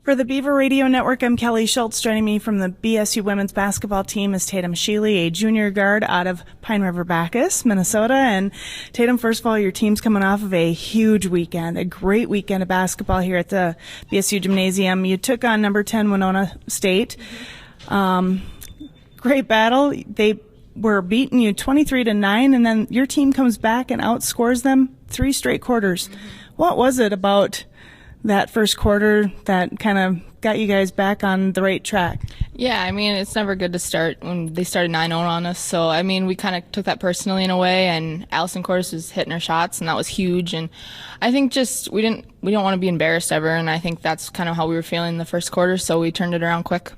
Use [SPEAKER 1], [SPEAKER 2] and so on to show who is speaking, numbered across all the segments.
[SPEAKER 1] For the Beaver Radio Network, I'm Kelly Schultz. Joining me from the BSU women's basketball team is Tatum Sheley, a junior guard out of Pine River Bacchus, Minnesota. And Tatum, first of all, your team's coming off of a huge weekend, a great weekend of basketball here at the BSU Gymnasium. You took on number 10 Winona State. Great battle. They were beating you 23-9, and then your team comes back and outscores them 3 straight quarters. What was it about that first quarter that kind of got you guys back on the right track?
[SPEAKER 2] Yeah, I mean, it's never good to start when they started 9-0 on us. So, I mean, we kind of took that personally in a way, and Allison Cordes was hitting her shots, and that was huge. And I think just we don't want to be embarrassed ever, and I think that's kind of how we were feeling in the first quarter, so we turned it around quick.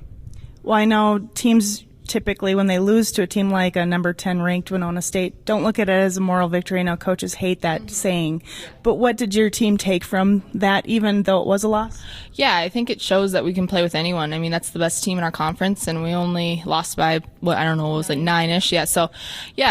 [SPEAKER 1] Well, I know teams typically, when they lose to a team like a number 10 ranked Winona State, don't look at it as a moral victory. I know coaches hate that saying. But what did your team take from that, even though it was a loss?
[SPEAKER 2] Yeah, I think it shows that we can play with anyone. I mean, that's the best team in our conference, and we only lost by, it was like 9-ish.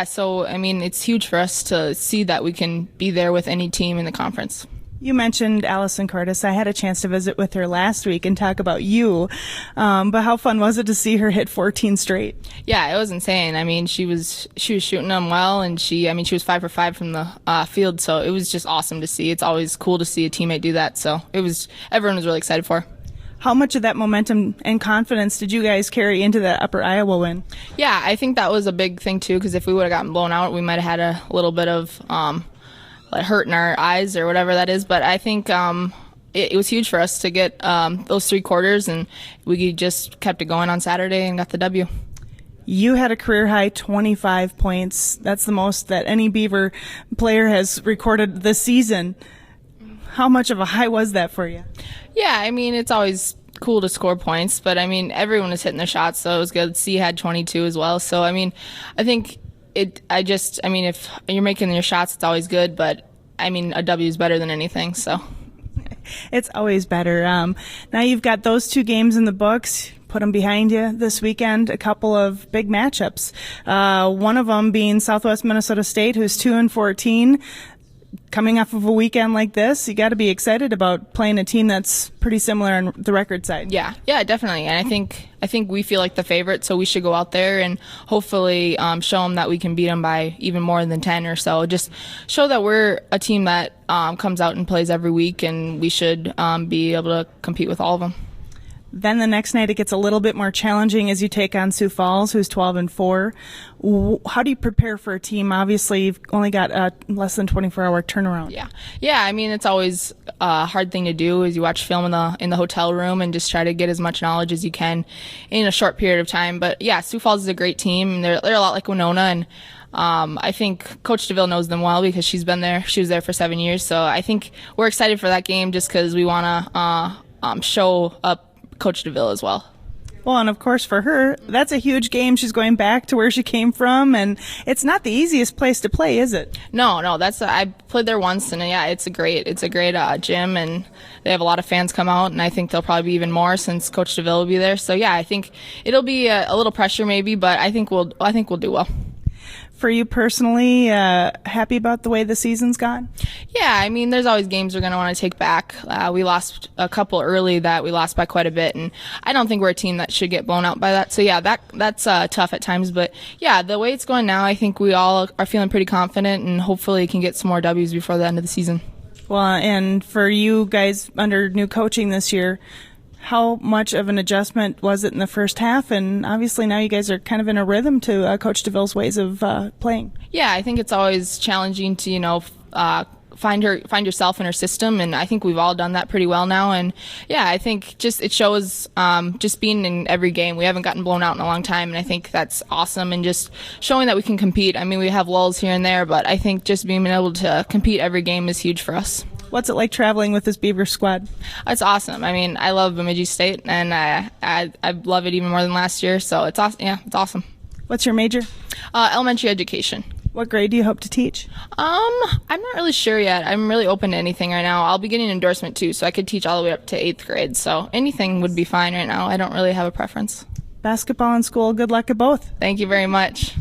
[SPEAKER 2] So, I mean, it's huge for us to see that we can be there with any team in the conference.
[SPEAKER 1] You mentioned Allison Cordes. I had a chance to visit with her last week and talk about you. But how fun was it to see her hit 14 straight? Yeah,
[SPEAKER 2] it was insane. I mean, she was shooting them well, and she was 5 for 5 from the field. So it was just awesome to see. It's always cool to see a teammate do that. So everyone was really excited for her.
[SPEAKER 1] How much of that momentum and confidence did you guys carry into that Upper Iowa win?
[SPEAKER 2] Yeah, I think that was a big thing too, because if we would have gotten blown out, we might have had a little bit of like hurt in our eyes or whatever that is. But I think it was huge for us to get those 3 quarters, and we just kept it going on Saturday and got the W.
[SPEAKER 1] You had a career-high 25 points. That's the most that any Beaver player has recorded this season. How much of a high was that for you?
[SPEAKER 2] Yeah, I mean, it's always cool to score points, but I mean, everyone was hitting their shots, so it was good. C had 22 as well. So, I mean, I think if you're making your shots, it's always good, but I mean, a W is better than anything, so.
[SPEAKER 1] It's always better. Now you've got those 2 games in the books. Put them behind you this weekend. A couple of big matchups. One of them being Southwest Minnesota State, who's 2-14. Coming off of a weekend like this, you got to be excited about playing a team that's pretty similar on the record side.
[SPEAKER 2] Yeah, definitely. And I think we feel like the favorite, so we should go out there and hopefully show them that we can beat them by even more than 10 or so. Just show that we're a team that comes out and plays every week, and we should be able to compete with all of them.
[SPEAKER 1] Then the next night it gets a little bit more challenging as you take on Sioux Falls, who's 12-4. How do you prepare for a team? Obviously, you've only got a less than 24-hour turnaround.
[SPEAKER 2] Yeah. I mean, it's always a hard thing to do is you watch film in the hotel room and just try to get as much knowledge as you can in a short period of time. But yeah, Sioux Falls is a great team. They're a lot like Winona, and I think Coach DeVille knows them well because she's been there. She was there for 7 years. So I think we're excited for that game just because we want to show up Coach DeVille as well.
[SPEAKER 1] Well, and of course for her, that's a huge game. She's going back to where she came from, and it's not the easiest place to play, is it?
[SPEAKER 2] No, I played there once, and yeah, it's a great gym, and they have a lot of fans come out, and I think there'll probably be even more since Coach DeVille will be there. So yeah, I think it'll be a little pressure maybe, but I think we'll do well.
[SPEAKER 1] For you personally, happy about the way the season's gone?
[SPEAKER 2] Yeah, I mean, there's always games we're going to want to take back. We lost a couple early that we lost by quite a bit, and I don't think we're a team that should get blown out by that. So yeah, that's tough at times, but yeah, the way it's going now, I think we all are feeling pretty confident, and hopefully can get some more W's before the end of the season.
[SPEAKER 1] Well, and for you guys under new coaching this year, how much of an adjustment was it in the first half? And obviously now you guys are kind of in a rhythm to Coach DeVille's ways of playing.
[SPEAKER 2] Yeah, I think it's always challenging to, find yourself in her system, and I think we've all done that pretty well now. And yeah, I think it shows just being in every game. We haven't gotten blown out in a long time, and I think that's awesome, and just showing that we can compete. I mean, we have lulls here and there, but I think just being able to compete every game is huge for us.
[SPEAKER 1] What's it like traveling with this Beaver squad?
[SPEAKER 2] It's awesome. I mean, I love Bemidji State, and I love it even more than last year. So it's awesome. Yeah, it's awesome.
[SPEAKER 1] What's your major?
[SPEAKER 2] Elementary education.
[SPEAKER 1] What grade do you hope to teach?
[SPEAKER 2] I'm not really sure yet. I'm really open to anything right now. I'll be getting an endorsement too, so I could teach all the way up to 8th grade. So anything would be fine right now. I don't really have a preference.
[SPEAKER 1] Basketball and school, good luck at both.
[SPEAKER 2] Thank you very much.